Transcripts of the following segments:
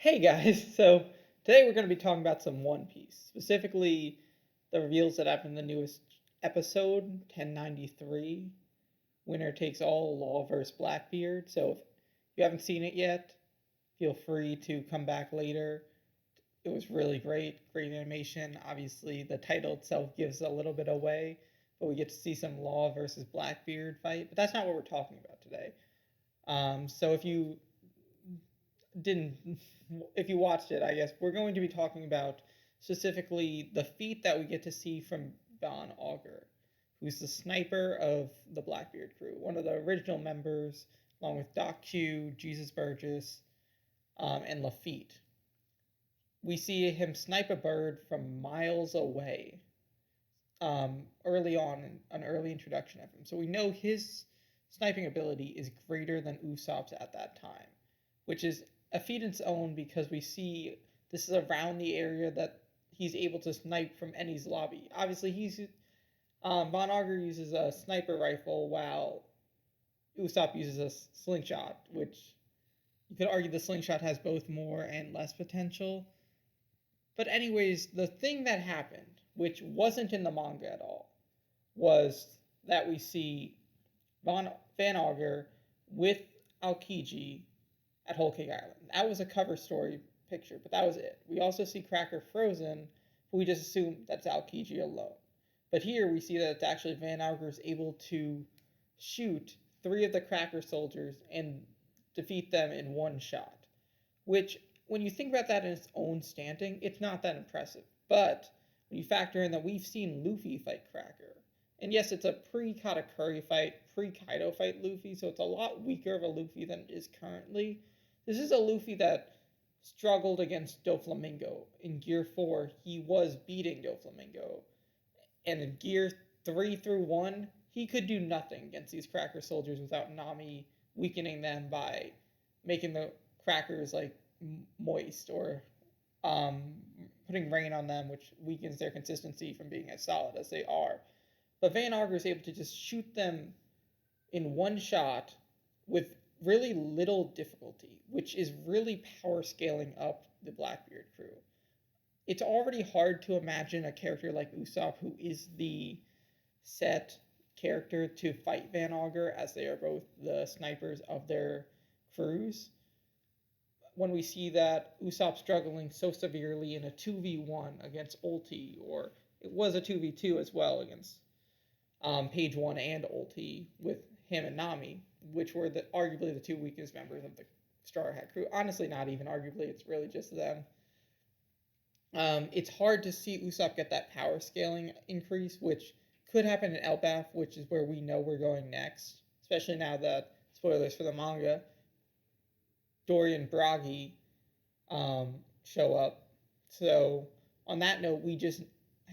Hey guys, so today we're going to be talking about some One Piece, specifically the reveals that happened in the newest episode, 1093, Winner Takes All, Law vs. Blackbeard. So if you haven't seen it yet, feel free to come back later. It was really great animation. Obviously, the title itself gives a little bit away, but we get to see some Law versus Blackbeard fight. But that's not what we're talking about today. So didn't if you watched it, I guess we're going to be talking about specifically the feat that we get to see from Auger, who's the sniper of the Blackbeard Crew, one of the original members, along with Doc Q, Jesus Burgess, and Lafitte. We see him snipe a bird from miles away. Early on, an early introduction of him, so we know his sniping ability is greater than Usopp's at that time, which is a feat in its own because we see this is around the area that he's able to snipe from Ennie's lobby. Obviously, Von Auger uses a sniper rifle while Usopp uses a slingshot, which you could argue the slingshot has both more and less potential. But anyways, the thing that happened, which wasn't in the manga at all, was that we see Van Auger with Aokiji at Whole Cake Island. That was a cover story picture, but that was it. We also see Cracker frozen, but we just assume that's Aokiji alone. But here we see that it's actually Van Auger is able to shoot 3 of the Cracker soldiers and defeat them in one shot. Which, when you think about that in its own standing, it's not that impressive. But when you factor in that we've seen Luffy fight Cracker, and yes, it's a pre-Katakuri fight, pre-Kaido fight Luffy, so it's a lot weaker of a Luffy than it is currently. This is a Luffy that struggled against Doflamingo. In Gear 4, he was beating Doflamingo. And in Gear 3 through 1, he could do nothing against these Cracker soldiers without Nami weakening them by making the Crackers, like, moist or putting rain on them, which weakens their consistency from being as solid as they are. But Van Auger is able to just shoot them in one shot with really little difficulty, which is really power scaling up the Blackbeard Crew. It's already hard to imagine a character like Usopp, who is the set character to fight Van Auger, as they are both the snipers of their crews. When we see that Usopp struggling so severely in a 2v1 against Ulti, or it was a 2v2 as well against Page 1 and Ulti with him and Nami, which were arguably the 2 weakest members of the Straw Hat crew. Honestly, not even arguably, it's really just them. It's hard to see Usopp get that power scaling increase, which could happen in Elbaf, which is where we know we're going next, especially now that, spoilers for the manga, Dory and Bragi show up. So, on that note, we just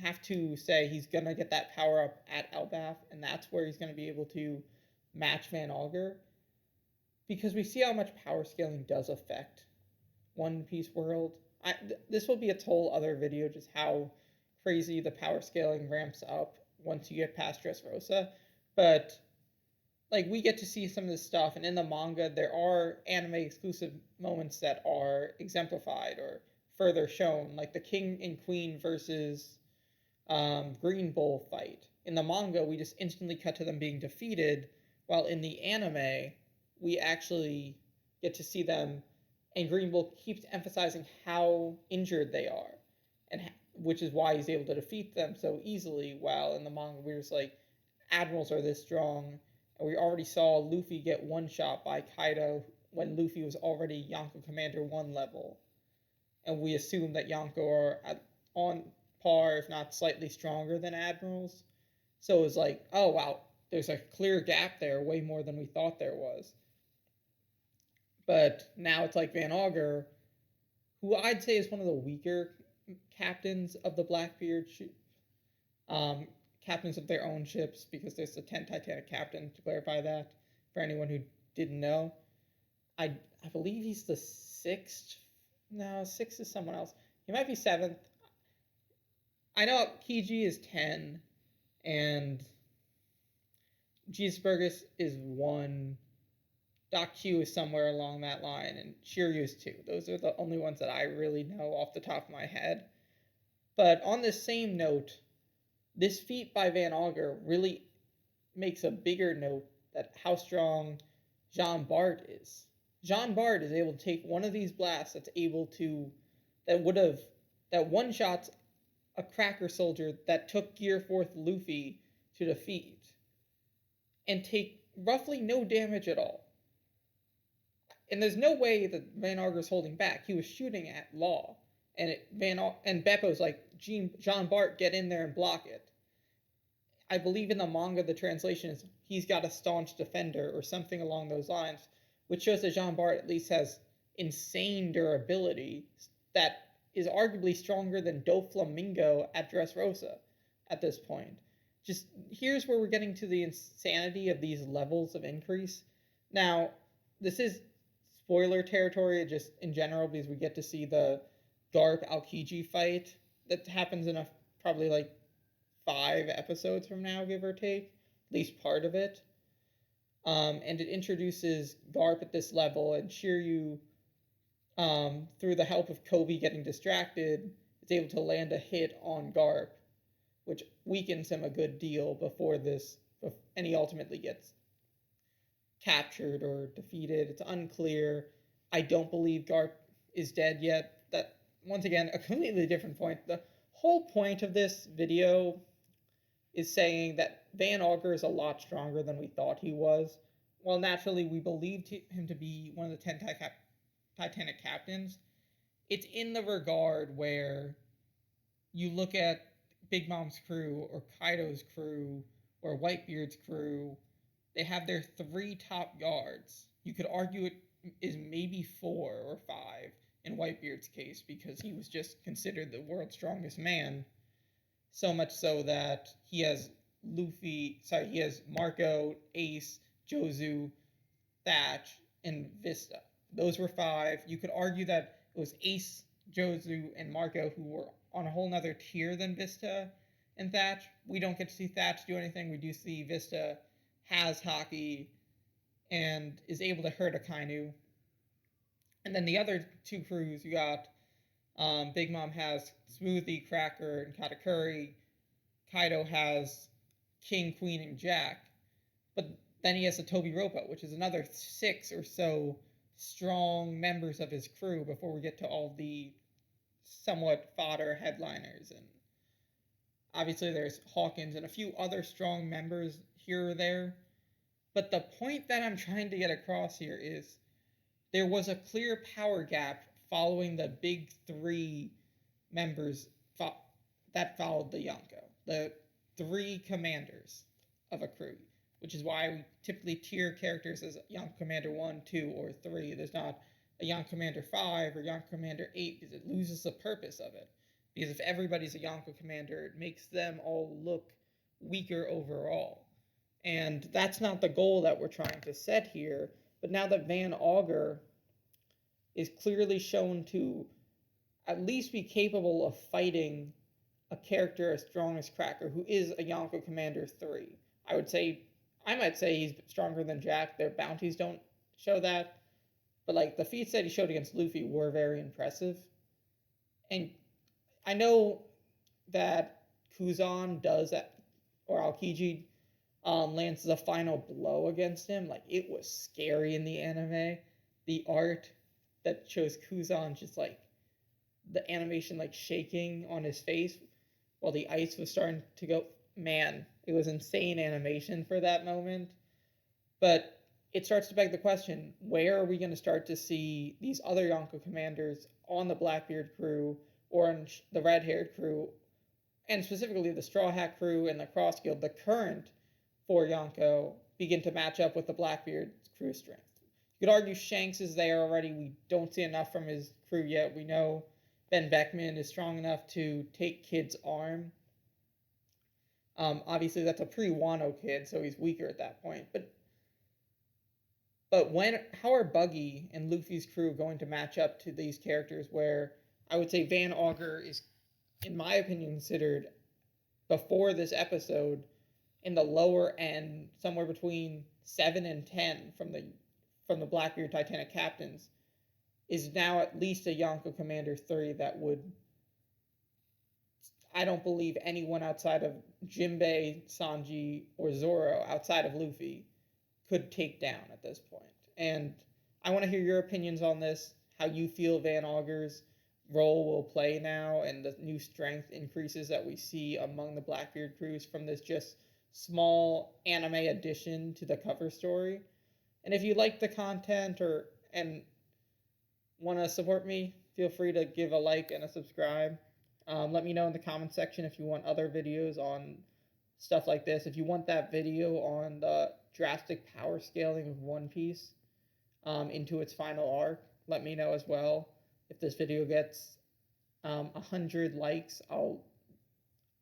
have to say he's going to get that power up at Elbaf, and that's where he's going to be able to match Van Auger, because we see how much power scaling does affect One Piece world. This will be a whole other video, just how crazy the power scaling ramps up once you get past Dressrosa. But like, we get to see some of this stuff, and in the manga there are anime exclusive moments that are exemplified or further shown, like the King and Queen versus Green Bull fight. In the manga, we just instantly cut to them being defeated, while in the anime, we actually get to see them, and Green Bull keeps emphasizing how injured they are, and which is why he's able to defeat them so easily, while in the manga, we're just like, admirals are this strong, and we already saw Luffy get one shot by Kaido when Luffy was already Yonko Commander 1 level, and we assume that Yonko are on par, if not slightly stronger than admirals. So it was like, oh wow, there's a clear gap there, way more than we thought there was. But now it's like Van Auger, who I'd say is one of the weaker captains of the Blackbeard captains of their own ships, because there's the 10 Titanic captain, to clarify that for anyone who didn't know. I believe he's the 6th. No, 6 is someone else. He might be 7th. I know Kiji is 10, and Jesus Burgess is 1. Doc Q is somewhere along that line, and Shiryu's too. Those are the only ones that I really know off the top of my head. But on this same note, this feat by Van Auger really makes a bigger note that how strong Jean Bart is. Jean Bart is able to take one of these blasts that one shots a cracker soldier that took Gear 4th Luffy to defeat and take roughly no damage at all. And there's no way that Van Auger's holding back. He was shooting at Law, and Beppo's like, Jean Bart, get in there and block it. I believe in the manga the translation is he's got a staunch defender or something along those lines, which shows that Jean Bart at least has insane durability that is arguably stronger than Doflamingo at Dressrosa at this point. Just here's where we're getting to the insanity of these levels of increase. Now, this is spoiler territory just in general because we get to see the Garp Aokiji fight that happens in probably like 5 episodes from now, give or take, at least part of it. And it introduces Garp at this level, and Shiryu, through the help of Kobe getting distracted, is able to land a hit on Garp, which weakens him a good deal and he ultimately gets captured or defeated. It's unclear. I don't believe Garp is dead yet. That, once again, a completely different point. The whole point of this video is saying that Van Auger is a lot stronger than we thought he was. While naturally we believed him to be one of the 10 Titanic captains, it's in the regard where you look at Big Mom's crew or Kaido's crew or Whitebeard's crew, they have their 3 top guards. You could argue it is maybe 4 or 5 in Whitebeard's case because he was just considered the world's strongest man. So much so that he has Marco, Ace, Jozu, Thatch, and Vista. Those were 5. You could argue that it was Ace, Jozu, and Marco who were on a whole nother tier than Vista and Thatch. We don't get to see Thatch do anything. We do see Vista has Haki and is able to hurt Akainu. And then the other 2 crews, you got Big Mom has Smoothie, Cracker, and Katakuri. Kaido has King, Queen, and Jack. But then he has the Tobi Roppo, which is another 6 or so strong members of his crew before we get to all the somewhat fodder headliners. And obviously there's Hawkins and a few other strong members here or there. But the point that I'm trying to get across here is there was a clear power gap following the big 3 members that followed the Yonko. The 3 commanders of a crew, which is why we typically tier characters as Yonko Commander 1, 2, or 3. There's not a Yonko Commander 5 or Yonko Commander 8 because it loses the purpose of it. Because if everybody's a Yonko Commander, it makes them all look weaker overall. And that's not the goal that we're trying to set here. But now that Van Auger is clearly shown to at least be capable of fighting a character as strong as Cracker, who is a Yonko Commander 3. I might say he's stronger than Jack. Their bounties don't show that. But like the feats that he showed against Luffy were very impressive. And I know that Kuzan does that, or Aokiji lands the final blow against him. Like, it was scary in the anime. The art that shows Kuzan just like the animation like shaking on his face while the ice was starting to go. Man, it was insane animation for that moment. But it starts to beg the question, where are we going to start to see these other Yonko commanders on the Blackbeard crew or on the red-haired crew, and specifically the Straw Hat crew and the Cross Guild, the current 4 Yonko, begin to match up with the Blackbeard crew strength? You could argue Shanks is there already. We don't see enough from his crew yet. We know Ben Beckman is strong enough to take Kid's arm. Obviously, that's a pre-Wano Kid, so he's weaker at that point. But how are Buggy and Luffy's crew going to match up to these characters where I would say Van Auger is, in my opinion, considered, before this episode, in the lower end, somewhere between 7 and 10 from from the Blackbeard Titanic captains is now at least a Yonko Commander 3 that would, I don't believe anyone outside of Jinbei, Sanji, or Zoro, outside of Luffy, could take down at this point. And I want to hear your opinions on this, how you feel Van Auger's role will play now, and the new strength increases that we see among the Blackbeard crews from this just small anime addition to the cover story. And if you like the content and want to support me, feel free to give a like and a subscribe. Let me know in the comment section if you want other videos on stuff like this. If you want that video on the drastic power scaling of One Piece into its final arc, let me know as well. If this video gets 100 likes, I'll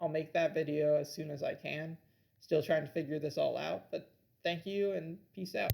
make that video as soon as I can. Still trying to figure this all out, but thank you and peace out.